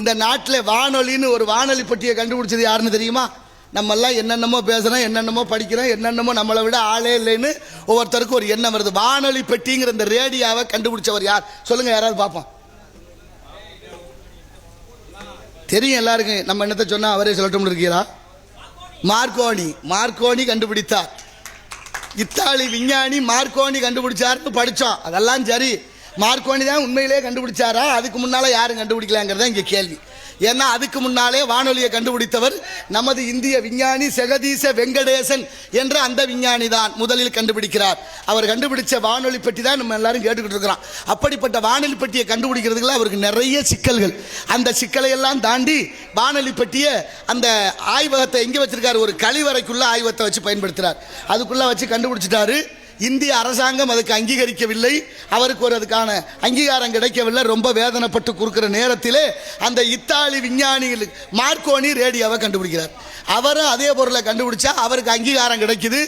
இந்த நாட்டில் வானொலின்னு ஒரு வானொலி பட்டியை கண்டுபிடிச்சது யாருன்னு தெரியுமா? நம்ம எல்லாம் என்னென்னமோ பேசுறோம், என்னென்னமோ படிக்கிறோம், என்னென்னமோ நம்மளை விட ஆளே இல்லைன்னு ஒவ்வொருத்தருக்கும் ஒரு எண்ணம் வருது. வானொலி பெட்டிங்கிற இந்த ரேடியோவை கண்டுபிடிச்சவர் யார் சொல்லுங்க, யாராவது பார்ப்போம். தெரியும் எல்லாருக்கும். நம்ம என்னத்தை சொன்னா அவரே சொல்லட்டும் இருக்கிறா. மார்க்கோனி. மார்க்கோனி கண்டுபிடித்தார். இத்தாலி விஞ்ஞானி மார்க்கோனி கண்டுபிடிச்சாருன்னு படித்தோம். அதெல்லாம் சரி, மார்க்கோனி தான் உண்மையிலே கண்டுபிடிச்சாரா? அதுக்கு முன்னால யாரும் கண்டுபிடிக்கலாங்கிறத இங்கே கேள்வி. ஏன்னா அதுக்கு முன்னாலே வானொலியை கண்டுபிடித்தவர் நமது இந்திய விஞ்ஞானி ஜெகதீச வெங்கடேசன் என்ற அந்த விஞ்ஞானி தான் முதலில் கண்டுபிடிக்கிறார். அவர் கண்டுபிடிச்ச வானொலி பெட்டி தான் நம்ம எல்லாரும் கேட்டுக்கிட்டு இருக்கிறோம். அப்படிப்பட்ட வானொலி பெட்டியை கண்டுபிடிக்கிறதுக்குள்ள அவருக்கு நிறைய சிக்கல்கள். அந்த சிக்கலை எல்லாம் தாண்டி வானொலி பெட்டியை அந்த ஆய்வகத்தை எங்கே வச்சிருக்காரு? ஒரு கழிவறைக்குள்ள ஆய்வகத்தை வச்சு பயன்படுத்துறார். அதுக்குள்ள வச்சு கண்டுபிடிச்சிட்டாரு. இந்திய அரசாங்கம் அதுக்கு அங்கீகரிக்கவில்லை. அவருக்கு ஒரு அதுக்கான அங்கீகாரம் கிடைக்கவில்லை. ரொம்ப வேதனைப்பட்டு கொடுக்கிற நேரத்திலே அந்த இத்தாலி விஞ்ஞானிகள் மார்க்கோனி ரேடியோவை கண்டுபிடிக்கிறார். அவரும் அதே பொருளை கண்டுபிடிச்சா அவருக்கு அங்கீகாரம் கிடைக்குது.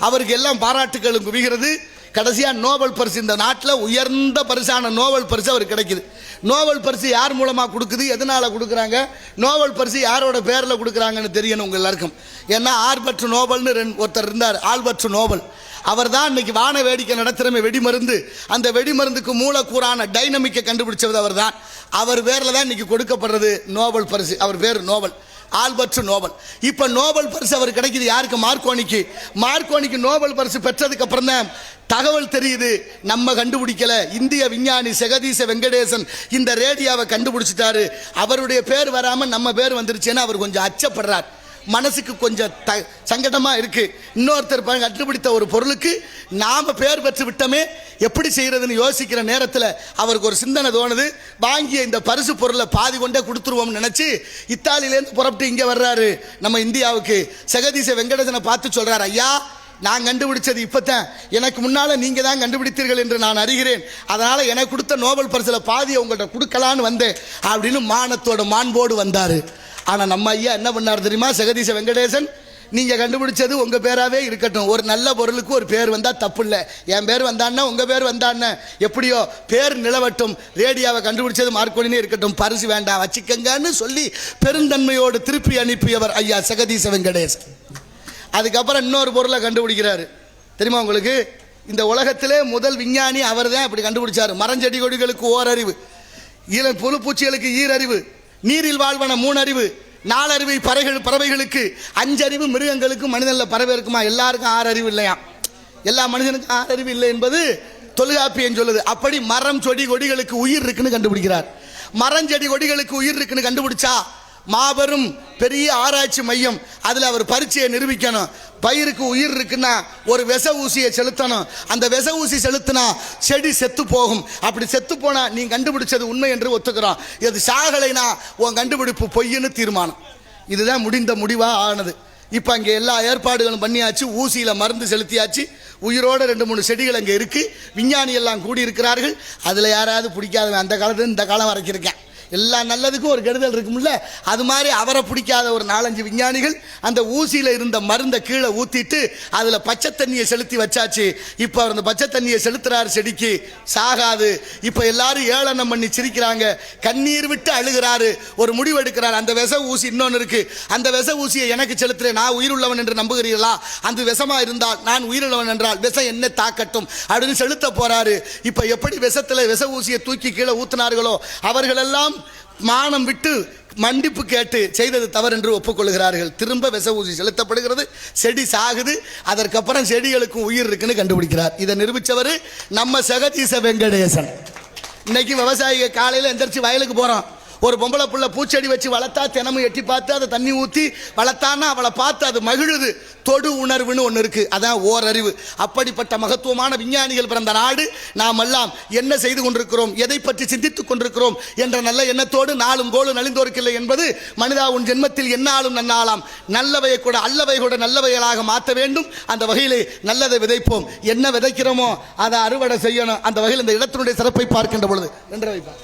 அவருக்கு எல்லாம் பாராட்டுகளும் குவிகிறது. கடைசியாக நோபல் பரிசு, இந்த நாட்டில் உயர்ந்த பரிசான நோபல் பரிசு அவருக்கு கிடைக்குது. நோபல் பரிசு யார் மூலமாக கொடுக்குது, எதனால கொடுக்குறாங்க, நோபல் பரிசு யாரோட பேரில் கொடுக்குறாங்கன்னு தெரியணும் உங்க எல்லாருக்கும். ஏன்னா ஆல்பர்ட் நோபல்னு ஒருத்தர் இருந்தார். ஆல்பர்ட் நோபல் அவர் தான் இன்னைக்கு வான வேடிக்கை நடத்துகிறமே வெடிமருந்து, அந்த வெடிமருந்துக்கு மூலக்கூறான டைனமிக்கை கண்டுபிடிச்சது அவர் தான். அவர் பேரில் தான் இன்னைக்கு கொடுக்கப்படுறது நோபல் பரிசு. அவர் பேர் நோபல், ஆல்பர்ட் நோபல். இப்போ நோபல் பரிசு அவர் கிடைக்குது யாருக்கு? மார்க்கோனிக்கு. மார்க்கோனிக்கு நோபல் பரிசு பெற்றதுக்கு அப்புறம் தான் தகவல் தெரியுது, நம்ம கண்டுபிடிக்கல, இந்திய விஞ்ஞானி ஜெகதீச வெங்கடேசன் இந்த ரேடியோவை கண்டுபிடிச்சிட்டாரு. அவருடைய பேர் வராம நம்ம பேர் வந்துருச்சுன்னு அவர் கொஞ்சம் அச்சப்படுறார். மனசுக்கு கொஞ்சம் சங்கடமா இருக்கு. இன்னொருத்தர் கண்டுபிடித்த ஒரு பொருளுக்கு நாம பேர் பெற்று விட்டோமே, எப்படி செய்யறதுன்னு யோசிக்கிற நேரத்தில் அவருக்கு ஒரு சிந்தனை தோணுது. வாங்கிய இந்த பரிசு பொருளை பாதி கொண்டே கொடுத்துருவோம்னு நினைச்சு இத்தாலியிலேருந்து புறப்பட்டு இங்கே வர்றாரு நம்ம இந்தியாவுக்கு. ஜெகதீச வெங்கடேசனை பார்த்து சொல்றாரு, ஐயா நான் கண்டுபிடிச்சது இப்பதான், எனக்கு முன்னால நீங்க தான் கண்டுபிடித்தீர்கள் என்று நான் அறிகிறேன். அதனால எனக்கு கொடுத்த நோபல் பரிசுல பாதியை உங்கள்கிட்ட கொடுக்கலான்னு வந்தேன் அப்படின்னு மானத்தோட மாண்போடு வந்தாரு. ஆனா நம்ம ஐயா என்ன பண்ணார் தெரியுமா? ஜெகதீச வெங்கடேசன், நீங்க கண்டுபிடிச்சது உங்க பேராவே இருக்கட்டும், ஒரு நல்ல பொருளுக்கு ஒரு பேர் வந்தா தப்பு இல்லை. என் பேர் வந்தான்னா உங்க பேர் வந்தான்னு எப்படியோ பேர் நிலவட்டும், ரேடியோவை கண்டுபிடிச்சது மார்க்கோனினே இருக்கட்டும், பரிசு வேண்டாம் வச்சுக்கங்கன்னு சொல்லி பெருந்தன்மையோடு திருப்பி அனுப்பியவர் ஐயா ஜெகதீச வெங்கடேசன். அதுக்கப்புறம் இன்னொரு பொருளை கண்டுபிடிக்கிறாரு. தெரியுமா உங்களுக்கு? இந்த உலகத்திலே முதல் விஞ்ஞானி அவர் தான் இப்படி கண்டுபிடிச்சாரு. மரஞ்செடி கொடிகளுக்கு ஓரறிவு, புழு பூச்சிகளுக்கு ஈரறிவு, நீரில் வாழ்வன 3 அறிவு, 4 அறிவு பறவைகளுக்கு, 5 அறிவு மிருகங்களுக்கு, மனிதன்ல பறவை இருக்குமா? எல்லாருக்கும் 6 அறிவு இல்லையா? எல்லா மனிதனுக்கும் 6 அறிவு இல்லை என்பது தொல்காப்பியம் சொல்லுது. அப்படி மரம் செடி கொடிகளுக்கு உயிர் இருக்குன்னு கண்டுபிடிக்கிறார். மரஞ்செடி கொடிகளுக்கு உயிர் இருக்குன்னு கண்டுபிடிச்சா மாபெரும் பெரிய ஆராய்ச்சி மையம், அதில் அவர் பரீட்சையை நிரூபிக்கணும். பயிருக்கு உயிர் இருக்குன்னா ஒரு விச ஊசியை செலுத்தணும். அந்த விச ஊசி செலுத்தினா செடி செத்து போகும். அப்படி செத்து போனா நீ கண்டுபிடிச்சது உண்மை என்று ஒத்துக்கிறோம். இது சாகலைனா உன் கண்டுபிடிப்பு பொய்ன்னு தீர்மானம். இதுதான் முடிந்த முடிவாக ஆனது. இப்போ அங்கே எல்லா ஏற்பாடுகளும் பண்ணியாச்சு, ஊசியில் மருந்து செலுத்தியாச்சு, உயிரோட 2-3 செடிகள் அங்கே இருக்கு. விஞ்ஞானி எல்லாம் கூடி இருக்கிறார்கள். அதில் யாராவது பிடிக்காதவன் அந்த காலத்துல இந்த காலம் வரைக்கும் இருக்கேன். எல்லா நல்லதுக்கும் ஒரு கெடுதல் இருக்கும்ல, அது மாதிரி அவரை பிடிக்காத ஒரு 4-5 விஞ்ஞானிகள் அந்த ஊசியில் இருந்த மருந்தை கீழே ஊற்றிட்டு அதில் பச்சை தண்ணியை செலுத்தி வச்சாச்சு. இப்போ அவர் அந்த பச்சை தண்ணியை செலுத்துறாரு, செடிக்கு சாகாது. இப்போ எல்லாரும் ஏளனம் பண்ணி சிரிக்கிறாங்க, கண்ணீர் விட்டு அழுகிறாரு. ஒரு முடிவு எடுக்கிறார், அந்த விச ஊசி இன்னொன்று இருக்கு, அந்த விச ஊசியை எனக்கு செலுத்துறேன், நான் உயிருள்ளவன் என்று நம்புகிறீர்களா? அந்த விஷமா இருந்தால் நான் உயிருள்ளவன் என்றால் விஷம் என்ன தாக்கட்டும் அப்படின்னு செலுத்த போறாரு. இப்போ எப்படி விஷத்தில் விச ஊசியை தூக்கி கீழே ஊத்தினார்களோ அவர்களெல்லாம் மானம் விட்டு மன்னிப்பு கேட்டு செய்தது தவறு என்று ஒப்புக்கொள்கிறார்கள். திரும்ப விச ஊசி செலுத்தப்படுகிறது, செடி சாகுது. அதற்கப்புறம் செடிகளுக்கும் உயிர் இருக்குன்னு கண்டுபிடிக்கிறார். இதை நிரூபித்தவர் நம்ம ஜெகதீச வெங்கடேசன். இன்னைக்கு விவசாயிகள் காலையில் எந்திரிச்சு வயலுக்கு போறோம். ஒரு பொம்பளை புள்ள பூச்செடி வச்சு வளர்த்தா தினமும் எட்டி பார்த்து அதை தண்ணி ஊற்றி வளர்த்தான்னா அவளை பார்த்து அது மகிழுது. தொடு உணர்வுன்னு ஒன்று இருக்கு, அதான் ஓரறிவு. அப்படிப்பட்ட மகத்துவமான விஞ்ஞானிகள் பிறந்த நாடு. நாம் எல்லாம் என்ன செய்து கொண்டிருக்கிறோம், எதை பற்றி சிந்தித்துக் கொண்டிருக்கிறோம் என்ற நல்ல எண்ணத்தோடு நாளும் கோலும் நலிந்தோர்க்கில்லை என்பது மனிதா உன் ஜென்மத்தில் என்னாலும் நன்னாலாம். நல்லவையை கூட அல்லவை கூட நல்லவைகளாக மாற்ற வேண்டும். அந்த வகையிலே நல்லதை விதைப்போம். என்ன விதைக்கிறோமோ அதை அறுவடை செய்யணும். அந்த வகையில் இந்த இடத்தினுடைய சிறப்பை பார்க்கின்ற பொழுது என்று வைப்பார்.